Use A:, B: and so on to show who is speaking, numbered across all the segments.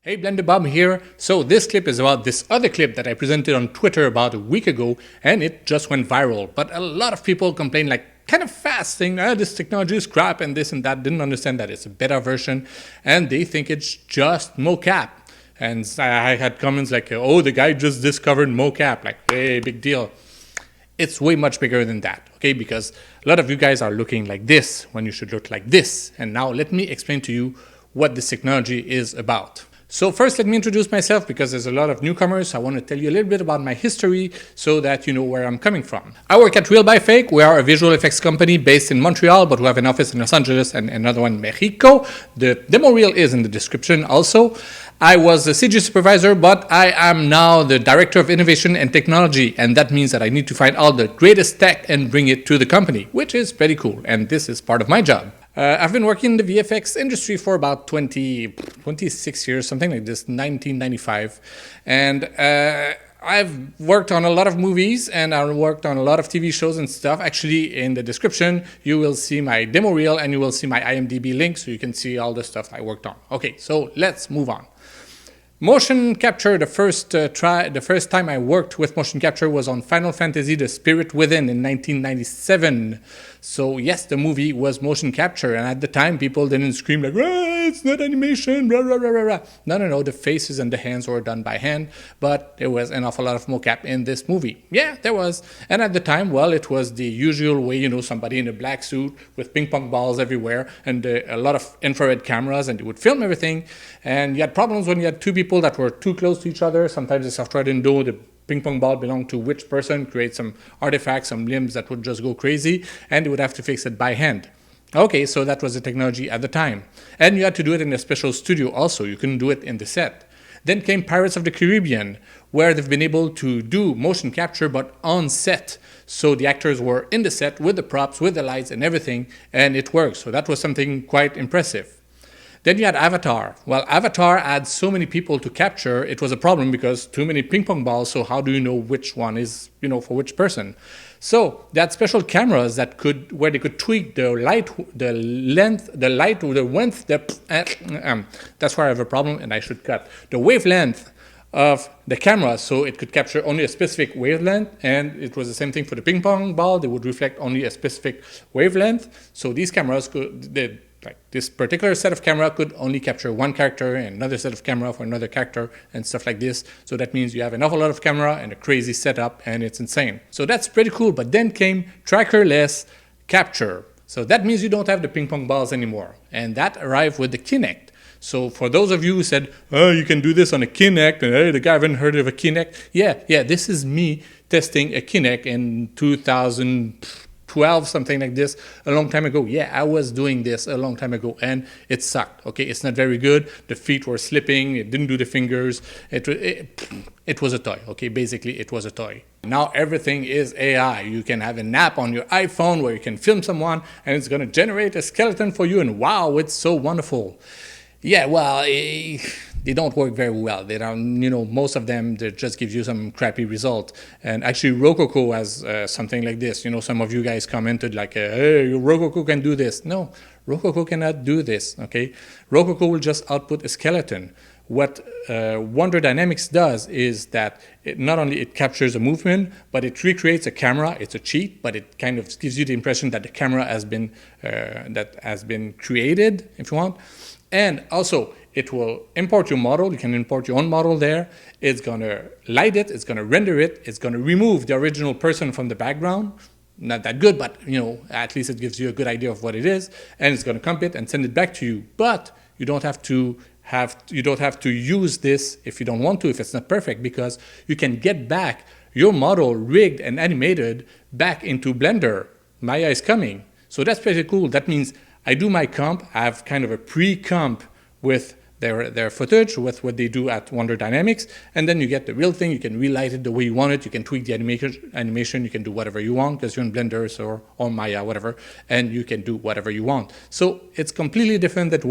A: Hey, Blender Bob here. So this clip is about this other clip that I presented on Twitter about a week ago, and it just went viral. But a lot of people complained like kind of fast, saying, this technology is crap and this and that, didn't understand that it's a beta version, and they think it's just mocap. And I had comments like, oh, the guy just discovered mocap, like, hey, big deal. It's way much bigger than that, okay? Because a lot of you guys are looking like this when you should look like this. And now let me explain to you what this technology is about. So first, let me introduce myself because there's a lot of newcomers. I want to tell you a little bit about my history so that you know where I'm coming from. I work at Real by Fake. We are a visual effects company based in Montreal, but we have an office in Los Angeles and another one in Mexico. The demo reel is in the description also. I was a CG supervisor, but I am now the director of innovation and technology, and that means that I need to find all the greatest tech and bring it to the company, which is pretty cool, and this is part of my job. I've been working in the VFX industry for about 26 years, something like this, 1995. And I've worked on a lot of movies and I worked on a lot of TV shows and stuff. Actually, in the description, you will see my demo reel and you will see my IMDB link so you can see all the stuff I worked on. Okay, so let's move on. Motion capture, the first time I worked with motion capture was on Final Fantasy The Spirit Within in 1997. So yes, the movie was motion capture, and at the time people didn't scream like, it's not animation, rah, rah, rah, rah, rah. No, the faces and the hands were done by hand, but there was an awful lot of mocap in this movie. Yeah, there was. And at the time, well, it was the usual way, somebody in a black suit with ping pong balls everywhere and a lot of infrared cameras, and they would film everything. And you had problems when you had two people that were too close to each other. Sometimes the software didn't know the ping pong ball belonged to which person, create some artifacts, some limbs that would just go crazy, and they would have to fix it by hand. Okay, so that was the technology at the time. And you had to do it in a special studio also. You couldn't do it in the set. Then came Pirates of the Caribbean, where they've been able to do motion capture, but on set. So the actors were in the set with the props, with the lights and everything, and it worked. So that was something quite impressive. Then you had Avatar. Well, Avatar had so many people to capture, it was a problem because too many ping pong balls, so how do you know which one is, for which person? So they had special cameras where they could tweak the light, the length, the light, the width, that's where I have a problem and I should cut. The wavelength of the camera, so it could capture only a specific wavelength, and it was the same thing for the ping pong ball. They would reflect only a specific wavelength. So these cameras this particular set of camera could only capture one character and another set of camera for another character and stuff like this. So that means you have an awful lot of camera and a crazy setup, and it's insane. So that's pretty cool. But then came trackerless capture. So that means you don't have the ping pong balls anymore. And that arrived with the Kinect. So for those of you who said, oh, you can do this on a Kinect, and hey, the guy haven't heard of a Kinect. Yeah, this is me testing a Kinect in 2012, something like this, a long time ago. Yeah, I was doing this a long time ago, and it sucked. Okay, it's not very good. The feet were slipping. It didn't do the fingers. It was a toy. Okay, basically, it was a toy. Now everything is AI. You can have an app on your iPhone where you can film someone, and it's going to generate a skeleton for you, and wow, it's so wonderful. Yeah, well, they don't work very well. They don't, most of them, they just give you some crappy result. And actually, Rococo has something like this. Some of you guys commented like, hey, Rococo can do this. No, Rococo cannot do this, okay? Rococo will just output a skeleton. What Wonder Dynamics does is that not only it captures a movement, but it recreates a camera. It's a cheat, but it kind of gives you the impression that the camera has been created, if you want. And also, it will import your model. You can import your own model there. It's going to light it. It's going to render it. It's going to remove the original person from the background. Not that good, but, at least it gives you a good idea of what it is. And it's going to comp it and send it back to you. But you don't have to use this if you don't want to, if it's not perfect, because you can get back your model rigged and animated back into Blender. Maya is coming. So that's pretty cool. That means I do my comp, I have kind of a pre-comp with their footage, with what they do at Wonder Dynamics, and then you get the real thing. You can relight it the way you want it, you can tweak the animation, you can do whatever you want, because you're in Blender or Maya, whatever, and you can do whatever you want. So it's completely different than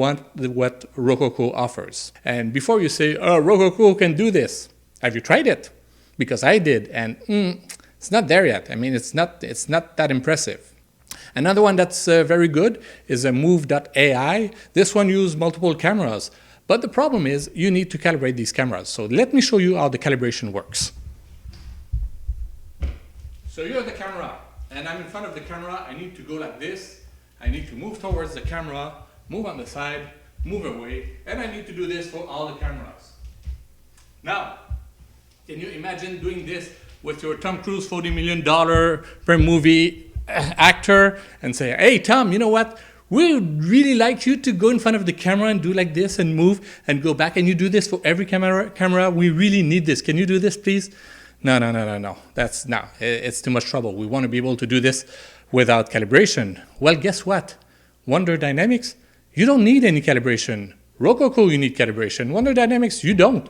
A: what Rococo offers. And before you say, oh, Rococo can do this, have you tried it? Because I did, and it's not there yet. I mean, it's not that impressive. Another one that's very good is a Move.ai. This one uses multiple cameras, But the problem is you need to calibrate these cameras. So let me show you how the calibration works. So here's the camera, and I'm in front of the camera. I need to go like this. I need to move towards the camera, move on the side, move away, and I need to do this for all the cameras. Now, can you imagine doing this with your Tom Cruise $40 million per movie actor and say, hey, Tom, you know what? We would really like you to go in front of the camera and do like this and move and go back, and you do this for every camera. We really need this. Can you do this, please? No. It's too much trouble. We want to be able to do this without calibration. Well, guess what? Wonder Dynamics, you don't need any calibration. Rococo, you need calibration. Wonder Dynamics, you don't.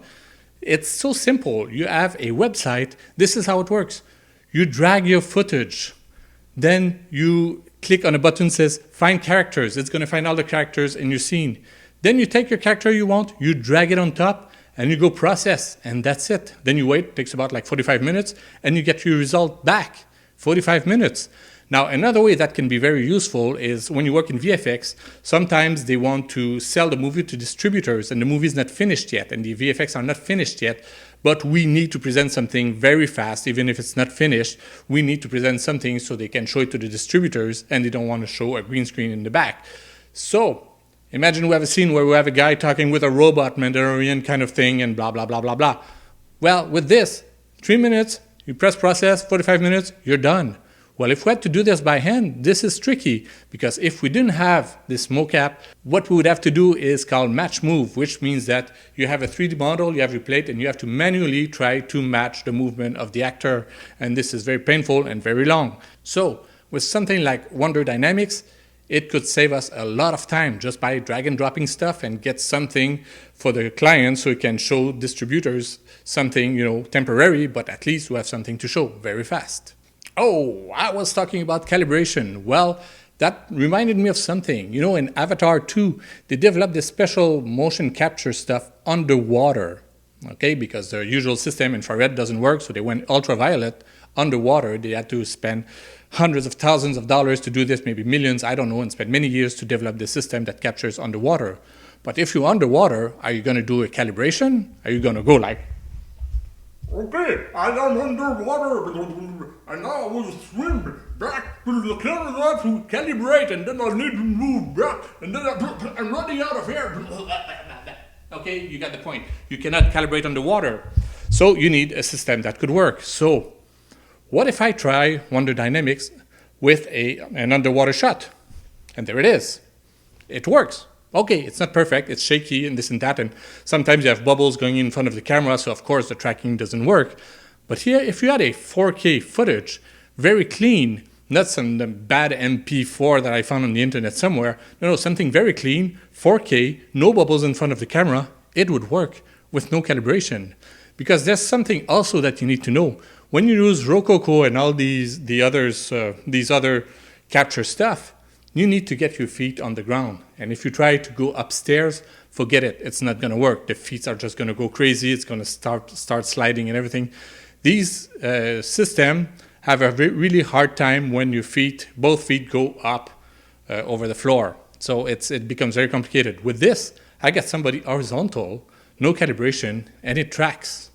A: It's so simple. You have a website. This is how it works. You drag your footage. Then you click on a button that says find characters. It's going to find all the characters in your scene. Then you take your character you want, you drag it on top, and you go process, and that's it. Then you wait, it takes about like 45 minutes, and you get your result back. 45 minutes. Now, another way that can be very useful is when you work in VFX, sometimes they want to sell the movie to distributors, and the movie is not finished yet, and the VFX are not finished yet, but we need to present something very fast, even if it's not finished. We need to present something so they can show it to the distributors, and they don't want to show a green screen in the back. So, imagine we have a scene where we have a guy talking with a robot, Mandalorian kind of thing, and blah, blah, blah, blah, blah. Well, with this, 3 minutes, you press process, 45 minutes, you're done. Well, if we had to do this by hand, this is tricky, because if we didn't have this mocap, what we would have to do is called match move, which means that you have a 3D model, you have your plate, and you have to manually try to match the movement of the actor, and this is very painful and very long. So, with something like Wonder Dynamics, it could save us a lot of time just by drag and dropping stuff and get something for the client so it can show distributors something, temporary, but at least we have something to show very fast. Oh, I was talking about calibration. Well, that reminded me of something. In Avatar 2, they developed this special motion capture stuff underwater, okay? Because their usual system, infrared, doesn't work, so they went ultraviolet underwater. They had to spend hundreds of thousands of dollars to do this, maybe millions, I don't know, and spend many years to develop this system that captures underwater. But if you're underwater, are you going to do a calibration? Are you going to go like, okay, I am underwater, and now I will swim back to the camera to calibrate, and then I need to move back, and then I'm running out of air. Okay, you got the point. You cannot calibrate underwater. So you need a system that could work. So what if I try Wonder Dynamics with an underwater shot? And there it is. It works. Okay, it's not perfect, it's shaky and this and that, and sometimes you have bubbles going in front of the camera, so of course the tracking doesn't work. But here, if you had a 4K footage, very clean, not some bad MP4 that I found on the internet somewhere, no, something very clean, 4K, no bubbles in front of the camera, it would work with no calibration. Because there's something also that you need to know. When you use Rococo and all these other capture stuff, you need to get your feet on the ground. And if you try to go upstairs, forget it. It's not going to work. The feet are just going to go crazy. It's going to start sliding and everything. These systems have a really hard time when your both feet go up over the floor. So it becomes very complicated. With this, I got somebody horizontal, no calibration, and it tracks.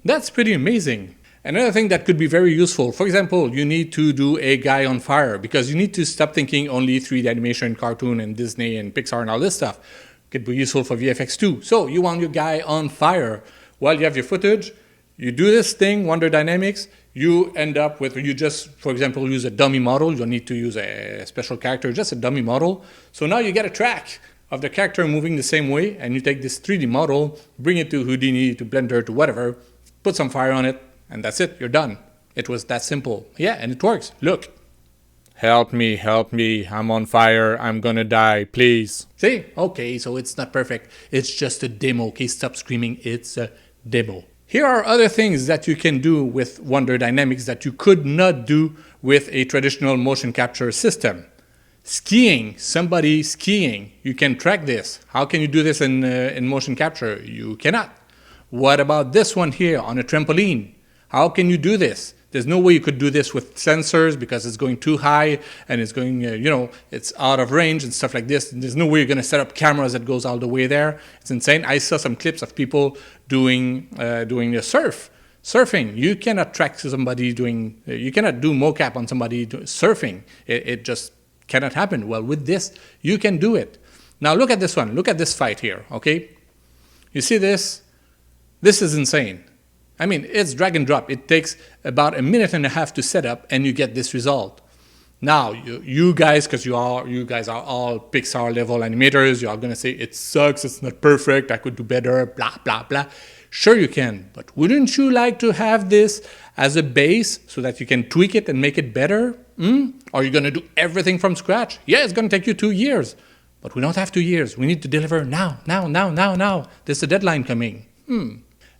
A: That's pretty amazing. Another thing that could be very useful, for example, you need to do a guy on fire because you need to stop thinking only 3D animation, cartoon, and Disney and Pixar and all this stuff. It could be useful for VFX too. So you want your guy on fire. While you have your footage, you do this thing, Wonder Dynamics, you end up with, you just, for example, use a dummy model. You don't need to use a special character, just a dummy model. So now you get a track of the character moving the same way, and you take this 3D model, bring it to Houdini, to Blender, to whatever, put some fire on it, and that's it, you're done. It was that simple. Yeah, and it works. Look. Help me, I'm on fire, I'm gonna die, please. See? Okay, so it's not perfect. It's just a demo. Okay, stop screaming, it's a demo. Here are other things that you can do with Wonder Dynamics that you could not do with a traditional motion capture system. Skiing, somebody skiing, you can track this. How can you do this in motion capture? You cannot. What about this one here on a trampoline? How can you do this? There's no way you could do this with sensors because it's going too high and it's going, it's out of range and stuff like this. There's no way you're going to set up cameras that goes all the way there. It's insane. I saw some clips of people doing surfing. You cannot track somebody you cannot do mocap on somebody surfing. It just cannot happen. Well, with this, you can do it. Now look at this one. Look at this fight here, okay? You see this? This is insane. I mean, it's drag and drop. It takes about 1.5 minutes to set up, and you get this result. Now, you guys, because you guys are all Pixar level animators, you are going to say, it sucks, it's not perfect, I could do better, blah, blah, blah. Sure you can, but wouldn't you like to have this as a base so that you can tweak it and make it better? Are you going to do everything from scratch? Yeah, it's going to take you 2 years. But we don't have 2 years. We need to deliver now. There's a deadline coming.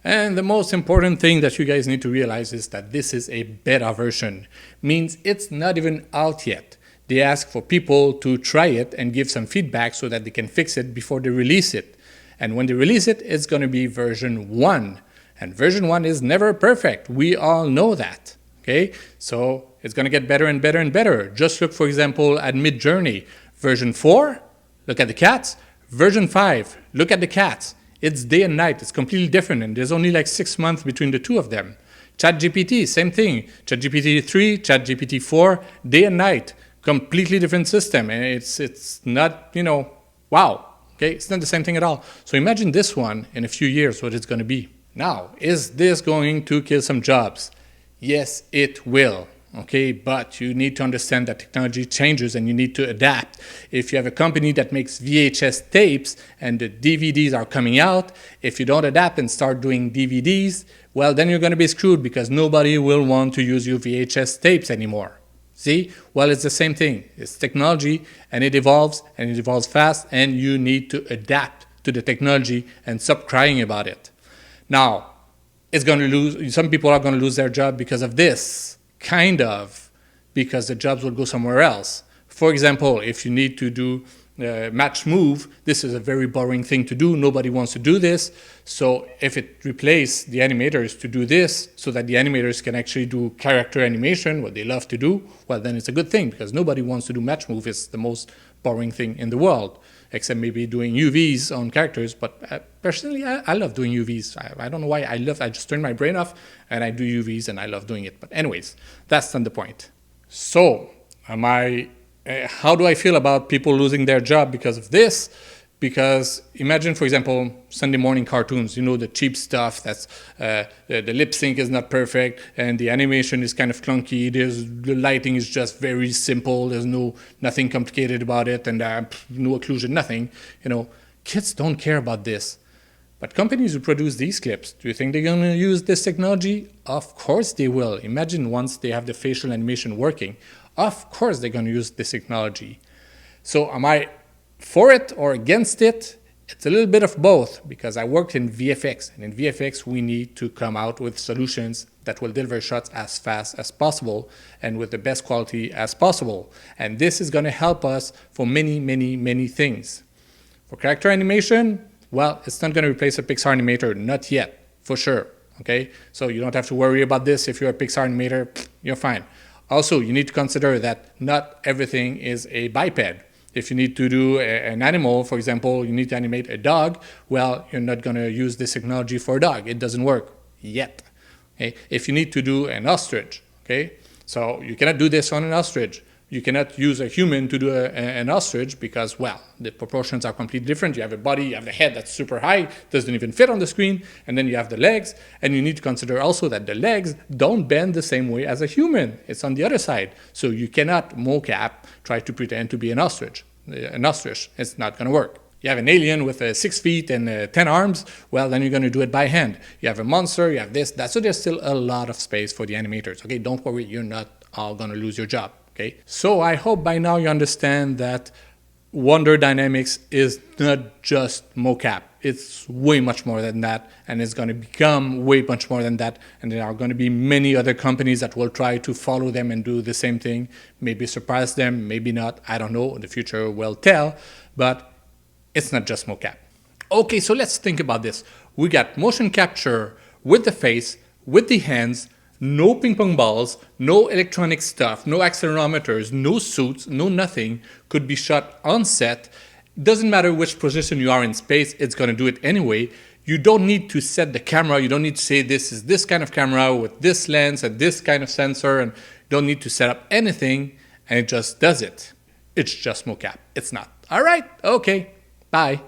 A: And the most important thing that you guys need to realize is that this is a beta version. Means it's not even out yet. They ask for people to try it and give some feedback so that they can fix it before they release it. And when they release it, it's going to be version 1. And version 1 is never perfect. We all know that. Okay? So it's going to get better and better and better. Just look, for example, at Midjourney. Version 4, look at the cats. Version 5, look at the cats. It's day and night. It's completely different. And there's only like 6 months between the two of them. ChatGPT, same thing. ChatGPT 3, ChatGPT 4, day and night. Completely different system. And it's not, wow. Okay, it's not the same thing at all. So imagine this one in a few years, what it's going to be. Now, is this going to kill some jobs? Yes, it will. Okay, but you need to understand that technology changes and you need to adapt. If you have a company that makes VHS tapes and the DVDs are coming out, if you don't adapt and start doing DVDs, well, then you're going to be screwed because nobody will want to use your VHS tapes anymore. See? Well, it's the same thing. It's technology and it evolves fast, and you need to adapt to the technology and stop crying about it. Now, some people are going to lose their job because of this. Kind of, because the jobs will go somewhere else. For example, if you need to do match move, this is a very boring thing to do. Nobody wants to do this. So if it replaces the animators to do this so that the animators can actually do character animation, what they love to do, well, then it's a good thing because nobody wants to do match move. It's the most boring thing in the world, except maybe doing UVs on characters. But personally, I love doing UVs. I don't know why I just turn my brain off and I do UVs and I love doing it. But anyways, that's not the point. So how do I feel about people losing their job because of this? Because imagine, for example, Sunday morning cartoons, the cheap stuff that's the lip sync is not perfect and the animation is kind of clunky. The lighting is just very simple. There's nothing complicated about it and no occlusion, nothing. Kids don't care about this. But companies who produce these clips, do you think they're going to use this technology? Of course they will. Imagine once they have the facial animation working. Of course they're going to use this technology. So am I for it or against it? It's a little bit of both because I worked in VFX. And in VFX, we need to come out with solutions that will deliver shots as fast as possible and with the best quality as possible. And this is going to help us for many, many, many things. For character animation, well, it's not going to replace a Pixar animator, not yet, for sure. Okay, so you don't have to worry about this. If you're a Pixar animator, you're fine. Also, you need to consider that not everything is a biped. If you need to do an animal, for example, you need to animate a dog, well, you're not going to use this technology for a dog. It doesn't work yet. Okay? If you need to do an ostrich, okay, so you cannot do this on an ostrich. You cannot use a human to do an ostrich because, well, the proportions are completely different. You have a body, you have the head that's super high, doesn't even fit on the screen, and then you have the legs, and you need to consider also that the legs don't bend the same way as a human. It's on the other side. So you cannot mocap, try to pretend to be an ostrich. It's not going to work. You have an alien with 6 feet and 10 arms, well, then you're going to do it by hand. You have a monster, you have this, that. So there's still a lot of space for the animators. Okay, don't worry, you're not all going to lose your job. Okay, so I hope by now you understand that Wonder Dynamics is not just mocap. It's way much more than that, and it's going to become way much more than that. And there are going to be many other companies that will try to follow them and do the same thing. Maybe surprise them, maybe not. I don't know. The future will tell. But it's not just mocap. Okay, so let's think about this. We got motion capture with the face, with the hands, no ping pong balls, no electronic stuff, no accelerometers, no suits, no nothing could be shot on set. Doesn't matter which position you are in space, it's going to do it anyway. You don't need to set the camera. You don't need to say this is this kind of camera with this lens and this kind of sensor, and you don't need to set up anything, and it just does it. It's just mocap. It's not. All right, okay, bye.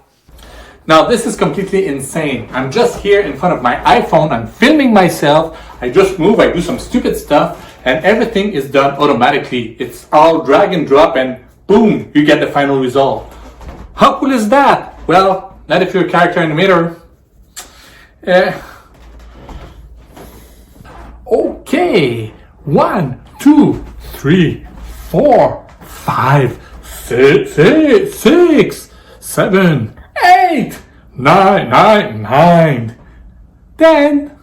A: Now this is completely insane. I'm just here in front of my iPhone. I'm filming myself. I just move, I do some stupid stuff, and everything is done automatically. It's all drag and drop, and boom, you get the final result. How cool is that? Well, not if you're a character animator. Okay, 1, 2, 3, 4, 5, 6, 7, 8, 9, 10.